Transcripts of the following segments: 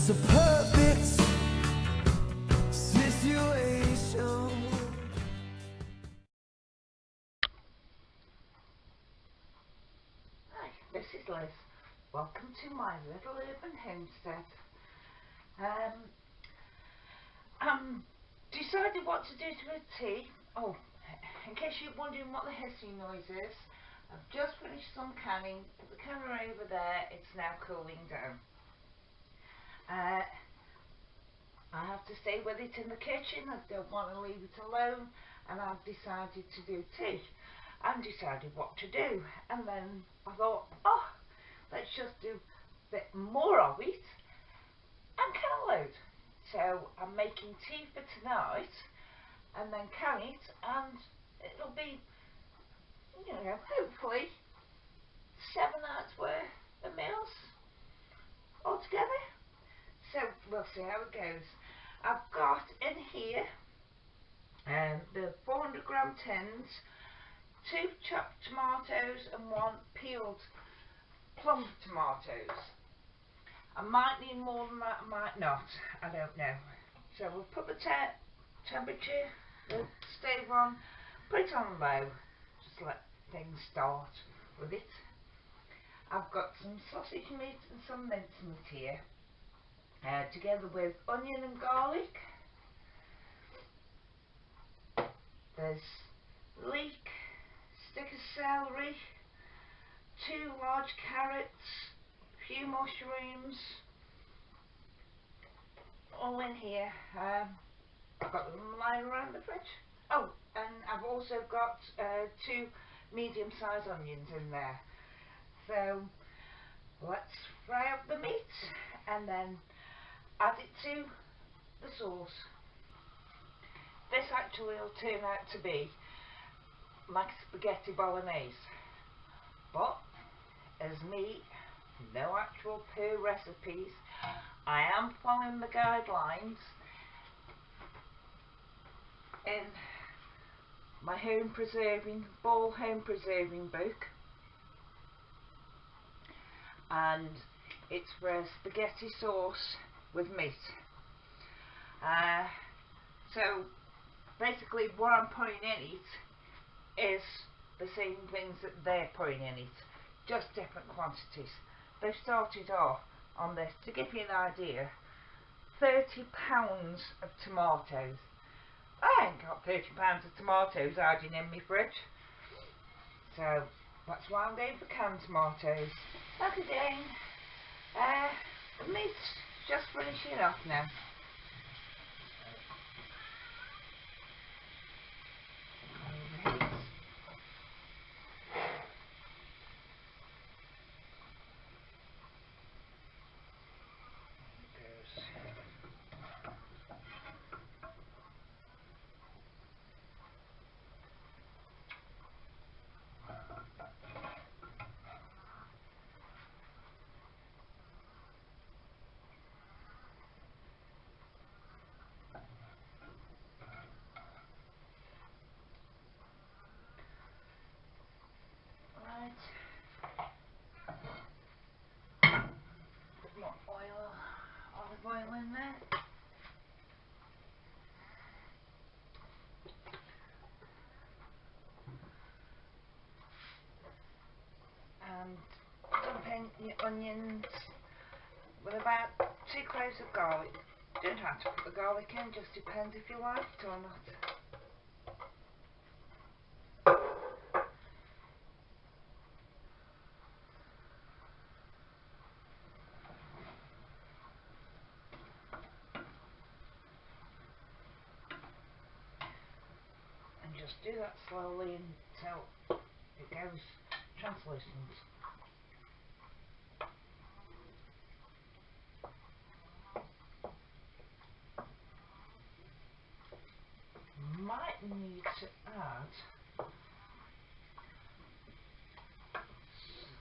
It's a perfect situation. Hi, this is Liz. Welcome to my little urban homestead. Decided what to do to the tea. Oh, in case you're wondering what the hissing noise is, I've just finished some canning. Put the canner over there. It's now cooling down. I have to stay with it in the kitchen. I don't want to leave it alone, and I've decided to do tea. I've decided what to do, and then I thought, oh, let's just do a bit more of it and can load. So I'm making tea for tonight, and then can it, and it'll be, hopefully 7 nights worth of meals altogether. So we'll see how it goes. I've got in here the 400 gram tins, 2 chopped tomatoes and 1 peeled plum tomatoes. I might need more than that, I might not, I don't know. So we'll put the temperature, the stove on, put it on low, just let things start with it. I've got some sausage meat and some mincemeat here, together with onion and garlic. There's leek, stick of celery, 2 large carrots, few mushrooms, all in here. I've got them lying around the fridge. Oh, and I've also got 2 medium-sized onions in there. So let's fry up the meat and then add it to the sauce. This actually will turn out to be my spaghetti bolognese, but as me, no actual per recipes, I am following the guidelines in my Ball home preserving book, and it's for a spaghetti sauce with meat. So basically what I'm putting in it is the same things that they're putting in it, just different quantities. They've started off on this, to give you an idea, 30 pounds of tomatoes. I ain't got 30 pounds of tomatoes hiding in my fridge. So that's why I'm going for canned tomatoes. Back again. The meat's just finishing off now. Put more olive oil in there. And dump in your onions with about 2 cloves of garlic. Don't have to put the garlic in, just depends if you like it or not. And just do that slowly until it goes translucent. Might need to add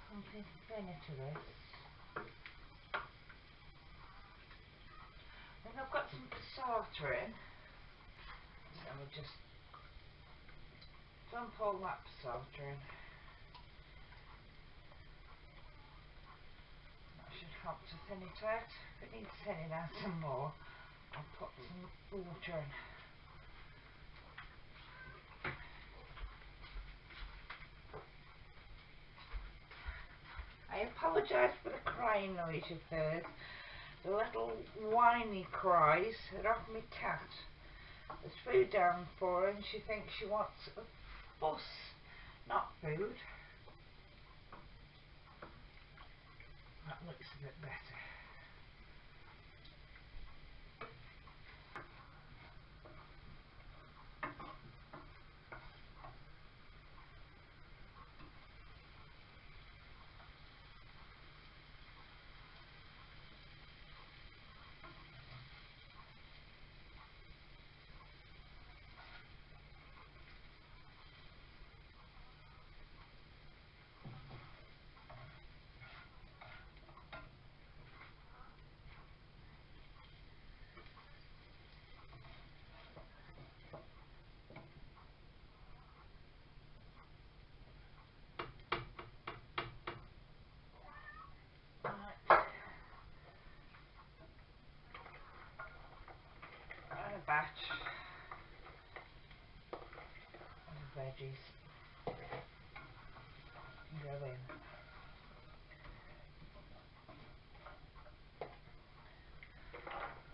something thinner to this. Then I've got some passata in, so we'll just dump all that passata in. That should help to thin it out. If it needs thinning out some more, I'll put some water in. I apologise for the crying noise you've heard. The little whiny cries are off my cat. There's food down for her and she thinks she wants a fuss, not food. That looks a bit better. And a batch of veggies go in.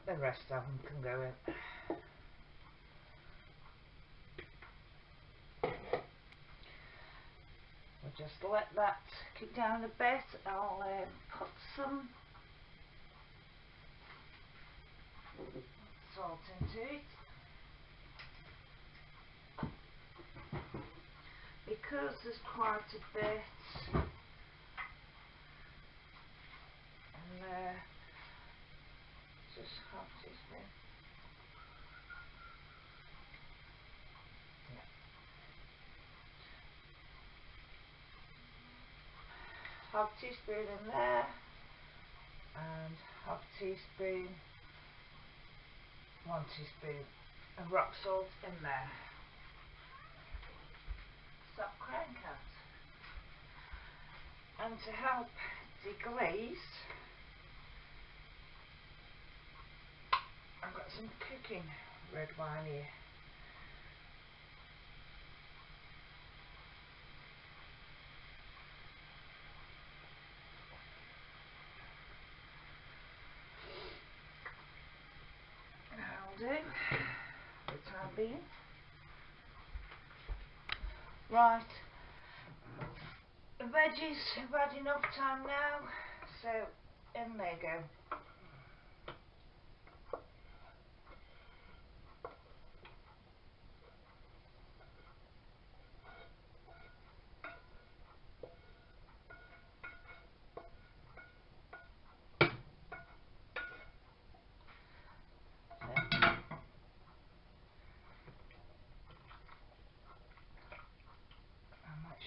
The rest of them can go in. We'll just let that cook down a bit. I'll put some salt into it. Because there's quite a bit in there, just half teaspoon. Yeah. Half teaspoon in there, and half teaspoon, 1 teaspoon of rock salt in there. Stop crying, cat. And to help deglaze, I've got some cooking red wine here. That'll do for the time being. Right, the veggies have had enough time now, so in they go.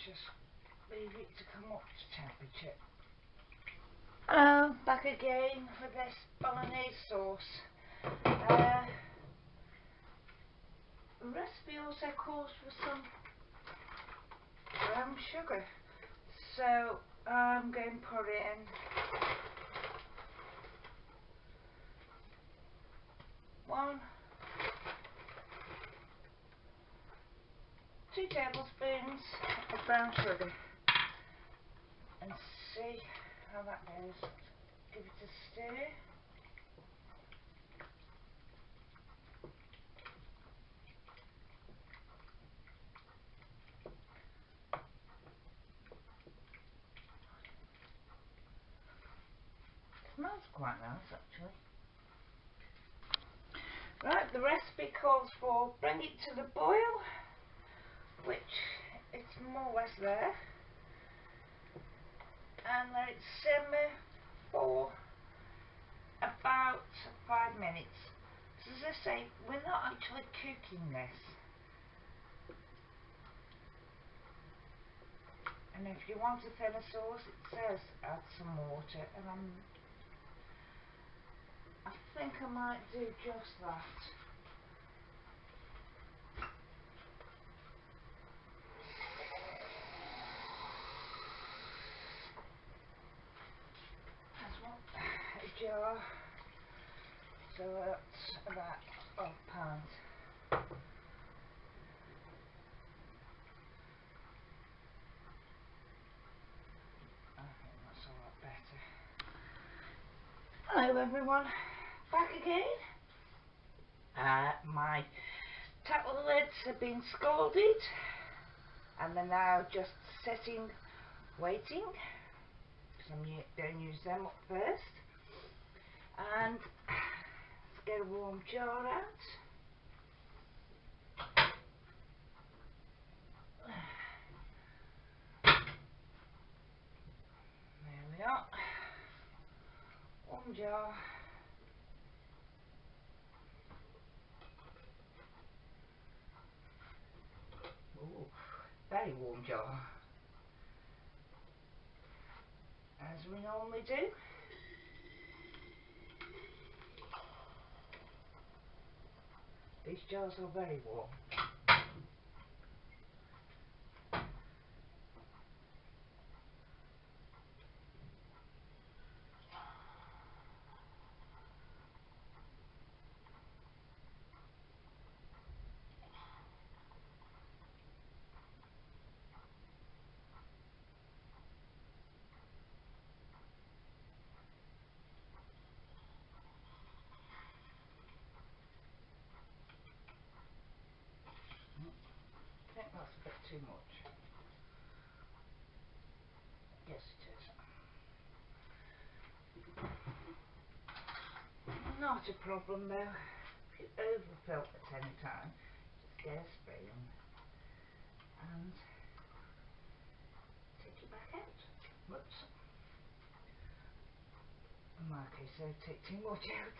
Just leave it to come up to temperature. Hello, back again for this bolognese sauce. The recipe also calls for some brown sugar, so I'm going to put in 2 tablespoons of brown sugar and see how that goes. Give it a stir. Smells quite nice actually. Right, the recipe calls for bring it to the boil, which it's more or less there, and let it simmer for about 5 minutes. So as I say, we're not actually cooking this. And if you want a thinner sauce, it says add some water, and I think I might do just that. That's what. So that's about £12. I think that's a lot better. Hello everyone, back again. My towel lids have been scalded and they're now just sitting, waiting, because I'm going to use them up first. And let's get a warm jar out. There we are. Warm jar. Ooh, very warm jar. As we normally do. These jars are very warm. I think that's a bit too much. Yes, it is. Not a problem though. If you overfill at any time, just get a spoon and take it back out. Whoops. In my case, I take too much out.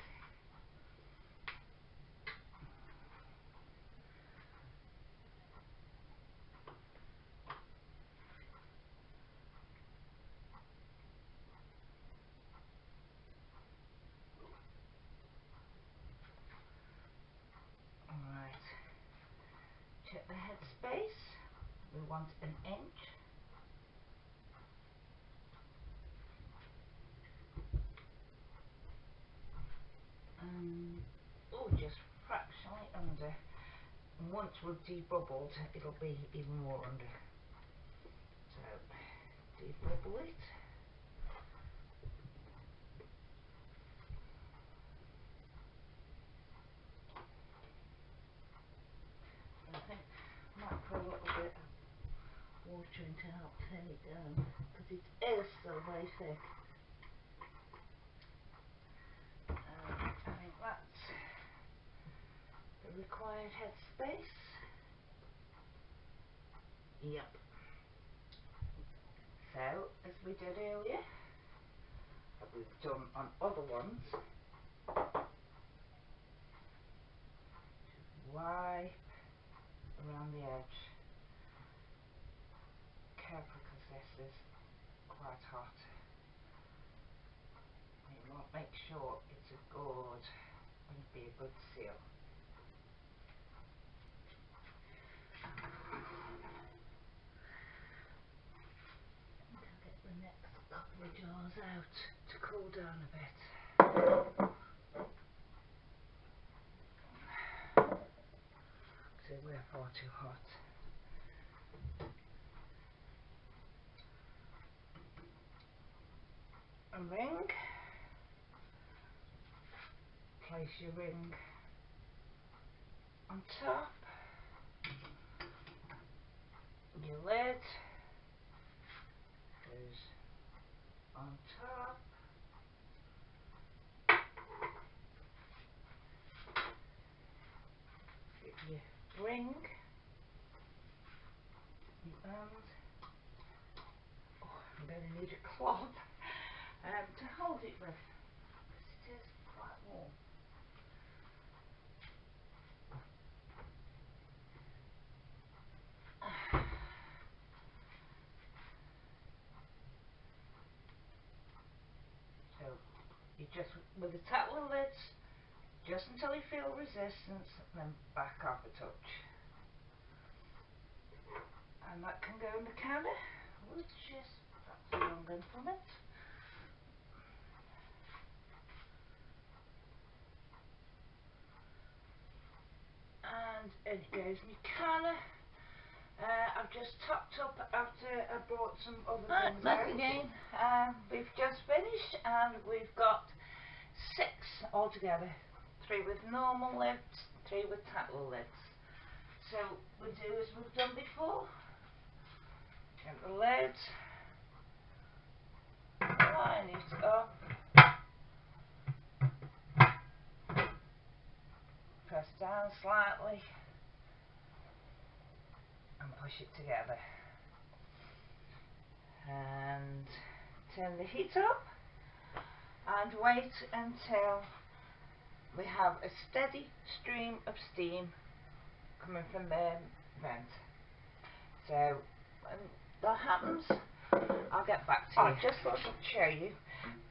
Alright. Check the headspace. We want an inch. Oh, just fractionally under. And once we've debubbled, it'll be even more under. So, debubble it. I think I might put a little bit of water in to help thin it down, because it is still very thick. I think that's the required headspace. Yep. So, as we did earlier, that we've done on other ones, wipe around the edge. Careful, because this is quite hot. You want to make sure it's a good, and be a good seal. I'll get the next couple of jars out to cool down a bit. So we're far too hot. A ring. Place your ring on top. Your lid goes on top. Get your ring. And oh, I'm going to need a cloth to hold it with, because it is quite warm. So you just, with the towel lids, just until you feel resistance, then back off a touch. And that can go in the counter, which is, that's a long implement. and goes my canner. I've just topped up after I brought some other things out. Again, we've just finished and we've got 6 altogether. 3 with normal lids, 3 with tattle lids. So we do as we've done before. Get the lid, line it up, press down slightly and push it together, and turn the heat up and wait until we have a steady stream of steam coming from the vent. So when that happens, I'll get back to you. I just thought I'd show you.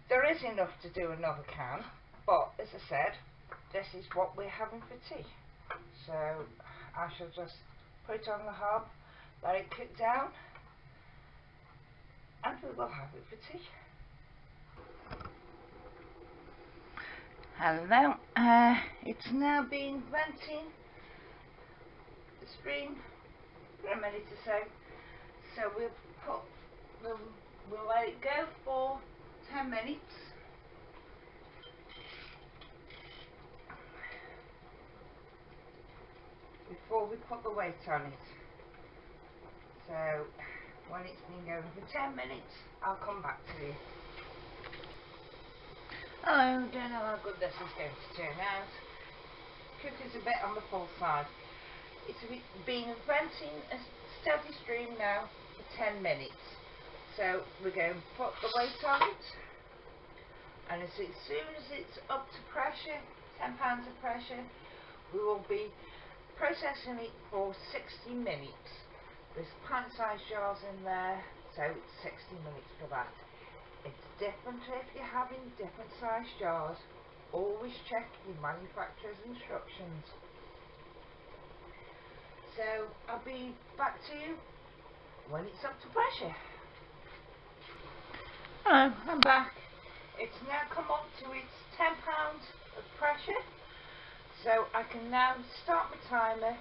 There is enough to do another can, but as I said, this is what we're having for tea. So I shall just put it on the hob, let it cook down, and we will have it for tea. Hello, it's now been venting the stream for a minute or so. So we'll let it go for 10 minutes. Before we put the weight on it. So when it's been going for 10 minutes, I'll come back to you. Hello, don't know how good this is going to turn out. Cook is a bit on the full side. It's been venting a steady stream now for 10 minutes. So we're going to put the weight on it, and as soon as it's up to pressure, 10 pounds of pressure, we will be processing it for 60 minutes. There's pint-sized jars in there, so it's 60 minutes for that. It's different if you're having different sized jars. Always check your manufacturer's instructions. So I'll be back to you when it's up to pressure. Hello, I'm back. It's now come up to its 10 pounds of pressure. So I can now start my timer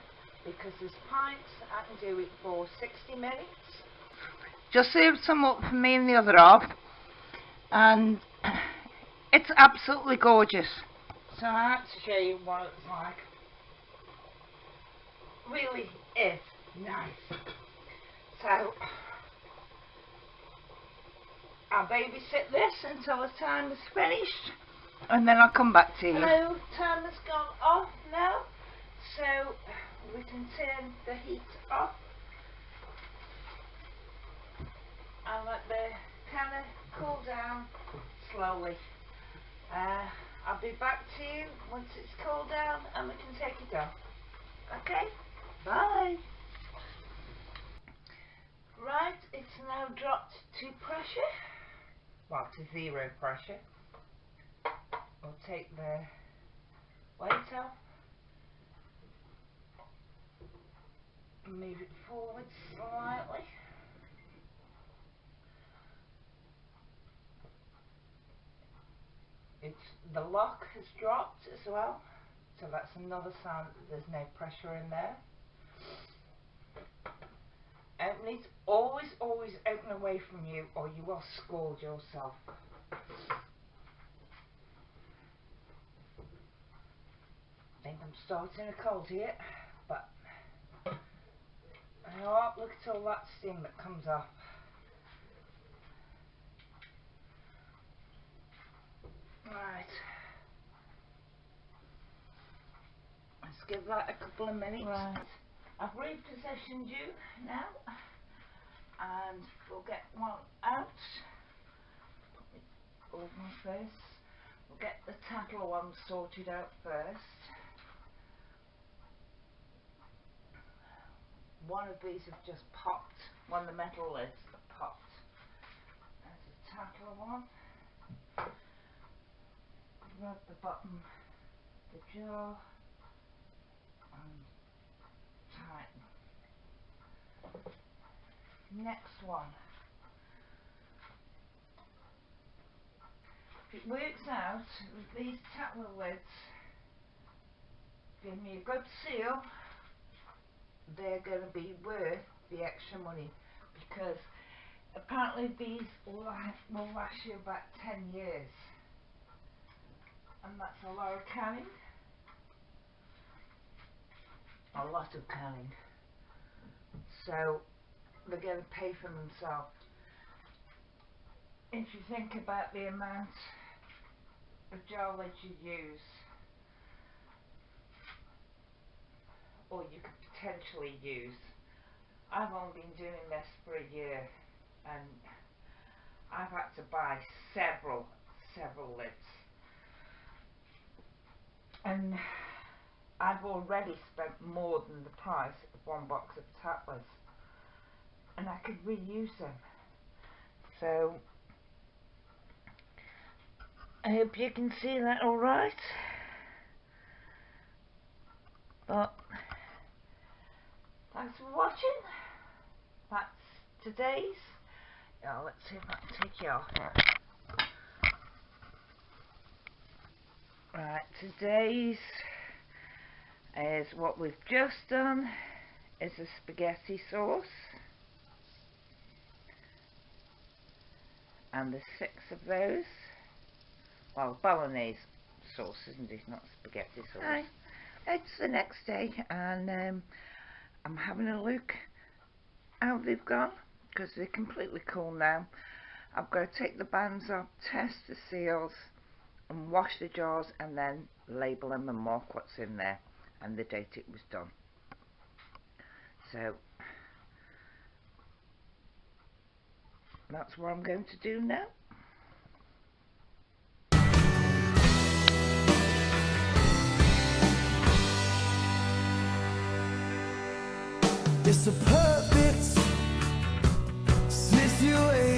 because there's pints. I can do it for 60 minutes. Just served some up for me and the other half, and it's absolutely gorgeous. So I had to show you what it's like. Really is nice. So I'll babysit this until the time is finished, and then I'll come back to you. Hello, time has gone off now, so we can turn the heat off and let the canner cool down slowly. I'll be back to you once it's cooled down and we can take it off. Okay, bye. Right, it's now dropped to pressure, well, to 0 pressure. We'll take the weight off, move it forward slightly. The lock has dropped as well, so that's another sign that there's no pressure in there. Open it, always open away from you or you will scald yourself. I think I'm starting a cold here, but you know what, look at all that steam that comes off. Right, let's give that a couple of minutes. Right, I've repositioned you now, and we'll get one out. Put it over my face. We'll get the tattle one sorted out first. One of these have just popped. One of the metal lids have popped. There's the tattle one. Rub the bottom of the jar and tighten. Next one. If it works out with these tattle lids, give me a good seal, they're going to be worth the extra money, because apparently these will last you about 10 years, and that's a lot of canning. A lot of canning. So they're going to pay for themselves. If you think about the amount of jar lids you use, or you could potentially use. I've only been doing this for a year, and I've had to buy several lids, and I've already spent more than the price of one box of tap lids, and I could reuse them. So I hope you can see that alright. But thanks for watching. That's today's. Oh, let's see if I can take you off. Right, today's is what we've just done is a spaghetti sauce, and there's 6 of those. Well, bolognase sauce, isn't it? Not spaghetti sauce. Hi. It's the next day, and I'm having a look how they've gone, because they're completely cool now. I've got to take the bands off, test the seals, and wash the jars, and then label them and mark what's in there and the date it was done. So that's what I'm going to do now. It's a perfect situation.